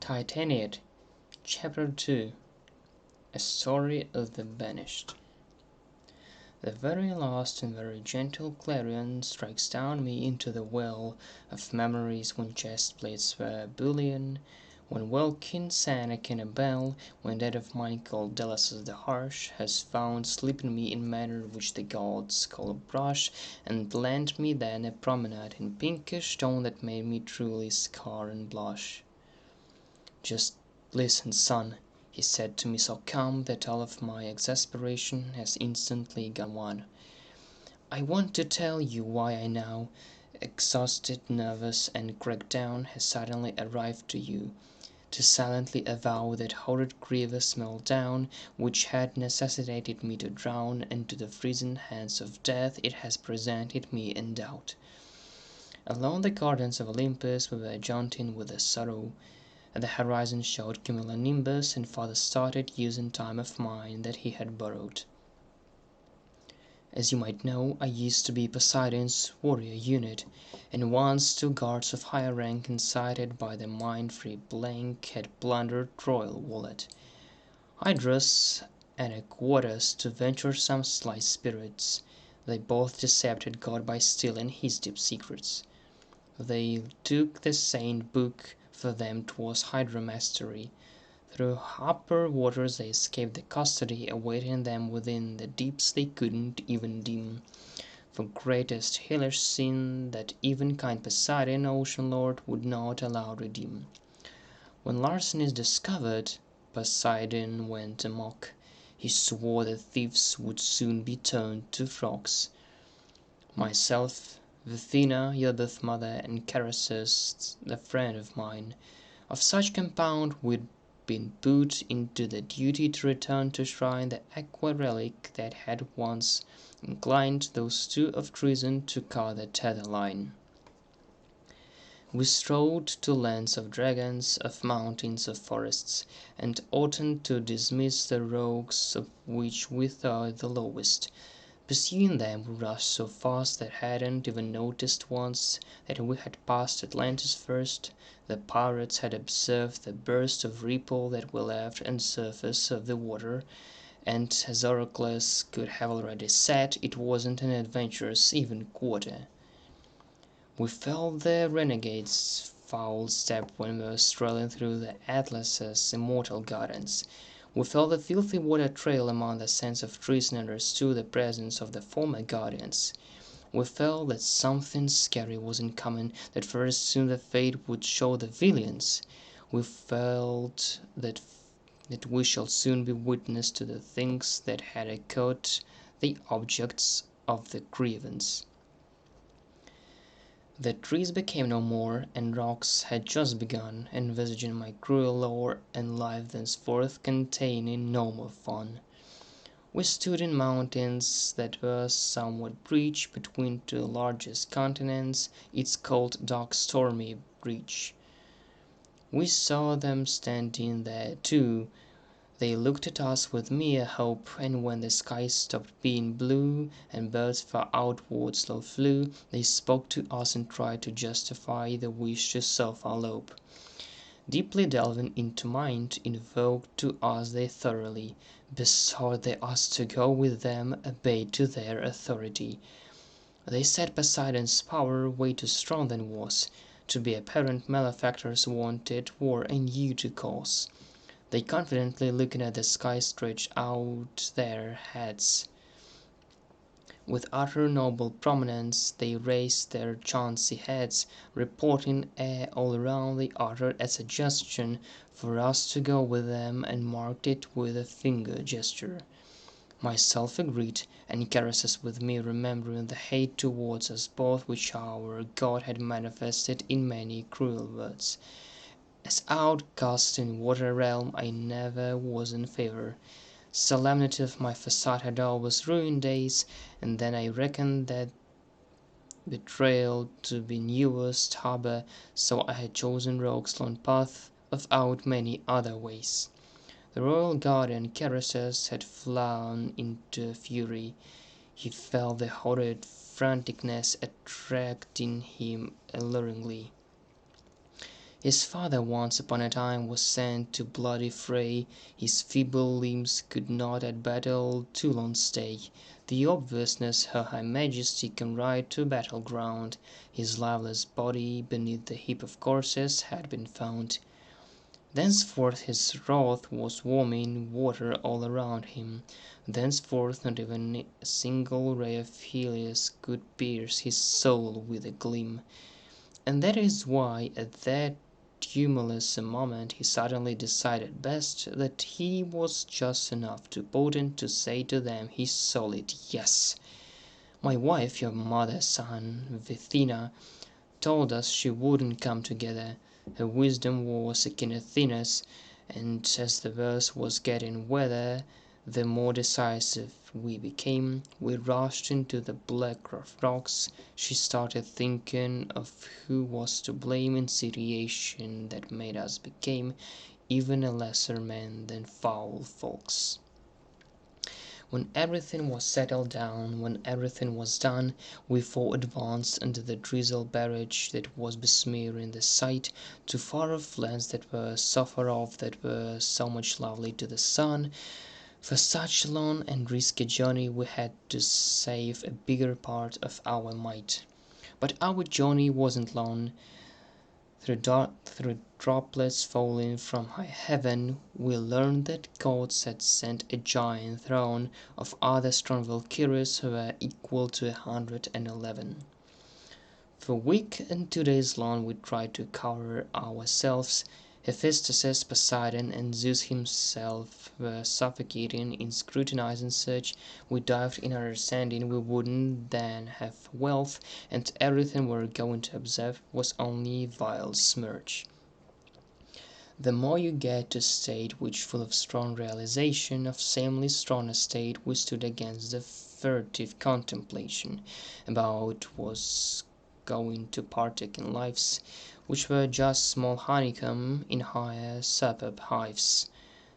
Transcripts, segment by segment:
Titaniad, Chapter 2. A Story of the Banished. The very last and very gentle clarion strikes down me into the well of memories when chest plates were bullion, when Welkin sang a bell, when that of mine called Delassus the Harsh has found sleep in me in manner which the gods call a brush, and lent me then a promenade in pinkish tone that made me truly scar and blush. "Just listen, son," he said to me so calm that all of my exasperation has instantly gone. "I want to tell you why I now, exhausted, nervous, and cracked down, has suddenly arrived to you, to silently avow that horrid grievous meltdown which had necessitated me to drown, and to the freezing hands of death it has presented me in doubt. Along the gardens of Olympus we were jaunting with the sorrow. At the horizon showed cumulonimbus, and father started using time of mine that he had borrowed. As you might know, I used to be Poseidon's warrior unit, and once 2 guards of higher rank, incited by the mind-free blank, had plundered royal wallet, Hydrus and Aquatus to venture some sly spirits. They both deceived God by stealing his deep secrets. They took the saint book, for them 'twas Hydra mastery. Through upper waters they escaped the custody awaiting them within the deeps they couldn't even dim. For greatest hellish sin that even kind Poseidon, ocean lord, would not allow redeem. When larceny is discovered, Poseidon went amok. He swore the thieves would soon be turned to frogs. Myself, Athena, your birth mother, and Chryses, the friend of mine, of such compound we'd been put into the duty to return to shrine the aqua relic that had once inclined those 2 of treason to cut the tether line. We strode to lands of dragons, of mountains, of forests, and oughtn't to dismiss the rogues of which we thought the lowest. Pursuing them we rushed so fast that hadn't even noticed once that we had passed Atlantis first. The pirates had observed the burst of ripple that we left on the surface of the water, and, as Oracles could have already said, it wasn't an adventurous even quarter. We felt the renegade's foul step when we were strolling through the Atlas's immortal gardens. We felt the filthy water trail among the sands of trees, and understood the presence of the former guardians. We felt that something scary was incoming, that very soon the fate would show the villains. We felt that we shall soon be witness to the things that had echoed, the objects of the grievance. The trees became no more, and rocks had just begun, envisaging my cruel lore, and life thenceforth containing no more fun. We stood in mountains that were somewhat breached between 2 largest continents, its cold dark stormy breach. We saw them standing there too. They looked at us with mere hope, and when the sky stopped being blue, and birds far outward slow flew, they spoke to us and tried to justify the wish to self-allope. Deeply delving into mind, invoked to us they thoroughly, besought they us to go with them, obeyed to their authority. They said Poseidon's power way too strong then was, to be apparent malefactors wanted war anew to cause. They confidently looking at the sky stretched out their heads. With utter noble prominence they raised their chancy heads, reporting ere all around they uttered a suggestion for us to go with them, and marked it with a finger gesture. Myself agreed, and Chryses with me, remembering the hate towards us both which our God had manifested in many cruel words. As outcast in water realm I never was in favour. Solemnity of my facade had always ruined days, and then I reckoned that betrayal to be newest harbour, so I had chosen rogue's lone path of out many other ways. The royal guardian Chryses had flown into a fury. He felt the horrid franticness attracting him alluringly. His father once upon a time was sent to bloody fray, His feeble limbs could not at battle too long stay, The obviousness her high majesty can ride to battle ground, His lifeless body beneath the heap of corses had been found. Thenceforth his wrath was warming water all around him, Thenceforth not even a single ray of Helios could pierce his soul with a gleam. And that is why at that tumultuous moment he suddenly decided best that he was just enough too potent to say to them his solid yes. My wife, your mother's son, Vithina, told us she wouldn't come together. Her wisdom was akin Athena's, and as the verse was getting weather, the more decisive we became. We rushed into the black rocks. She started thinking of who was to blame in situation that made us became even a lesser man than foul folks. When everything was settled down, when everything was done, we four advanced under the drizzle barrage that was besmearing the sight to far-off lands that were so far off, that were so much lovely to the sun. For such a long and risky journey we had to save a bigger part of our might. But our journey wasn't long. Through droplets falling from high heaven, we learned that gods had sent a giant throne of other strong Valkyries who were equal to 111. For a week and 2 days long we tried to cover ourselves. Hephaestus, Poseidon, and Zeus himself were suffocating in scrutinizing search. We dived in understanding we wouldn't then have wealth, and everything we were going to observe was only vile smirch. The more you get to a state which full of strong realization of seemingly strong estate we stood against the furtive contemplation about was going to partake in lives which were just small honeycomb in higher superb hives.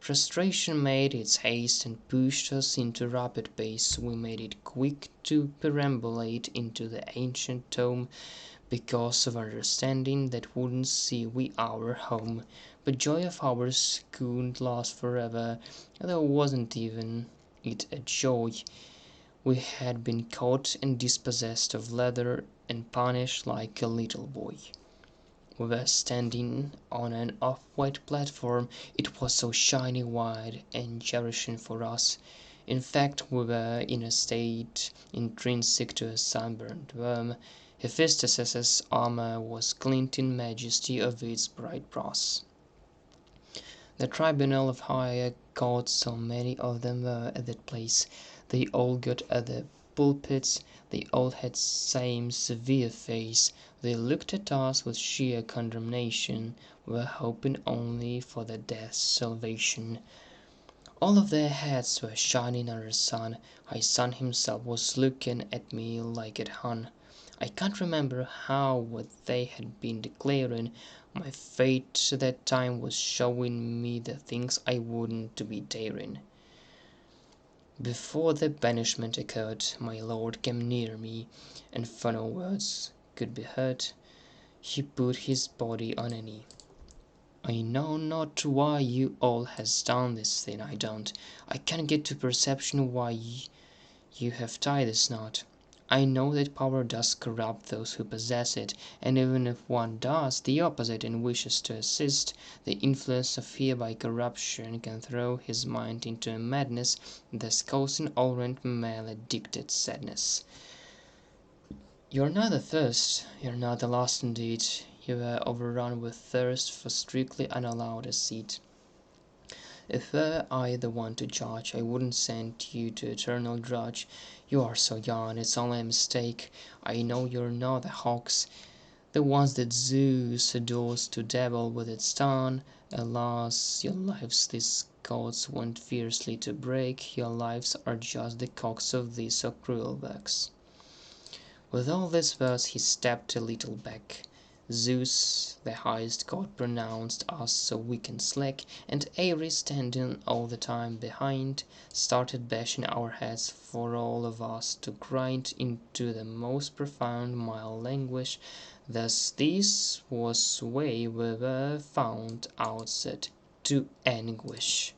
Frustration made its haste and pushed us into rapid pace. We made it quick to perambulate into the ancient tomb because of understanding that wouldn't see we our home. But joy of ours couldn't last forever, there wasn't even it a joy. We had been caught and dispossessed of leather and punished like a little boy. We were standing on an off-white platform. It was so shiny white and cherishing for us. In fact, we were in a state intrinsic to a sunburned worm. Hephaestus's armor was glinting majesty of its bright brass. The tribunal of higher gods, so many of them were at that place. They all got at the pulpits, they all had same severe face. They looked at us with sheer condemnation, were hoping only for the death's salvation. All of their heads were shining under the sun. My son himself was looking at me like at Hun. I can't remember how what they had been declaring. My fate that time was showing me the things I wouldn't to be daring. Before the banishment occurred, my lord came near me, and for no words could be heard, he put his body on a knee. I know not why you all has done this thing, I don't. I can't get to perception why you have tied this knot. I know that power does corrupt those who possess it, and even if one does the opposite and wishes to assist, the influence of fear by corruption can throw his mind into a madness, thus causing all-round maledicted sadness. You're not the first, you're not the last indeed. You were overrun with thirst for strictly unallowed a seat. If were I the one to judge, I wouldn't send you to eternal drudge. You are so young, it's only a mistake. I know you're not the hawks, the ones that Zeus adores to dabble with its tongue. Alas, your lives these gods want fiercely to break. Your lives are just the cocks of these so cruel bucks. With all these words he stepped a little back. Zeus, the highest god, pronounced us so weak and slick, and Ares, standing all the time behind, started bashing our heads for all of us to grind into the most profound mild anguish. Thus this was way we were found outset to anguish.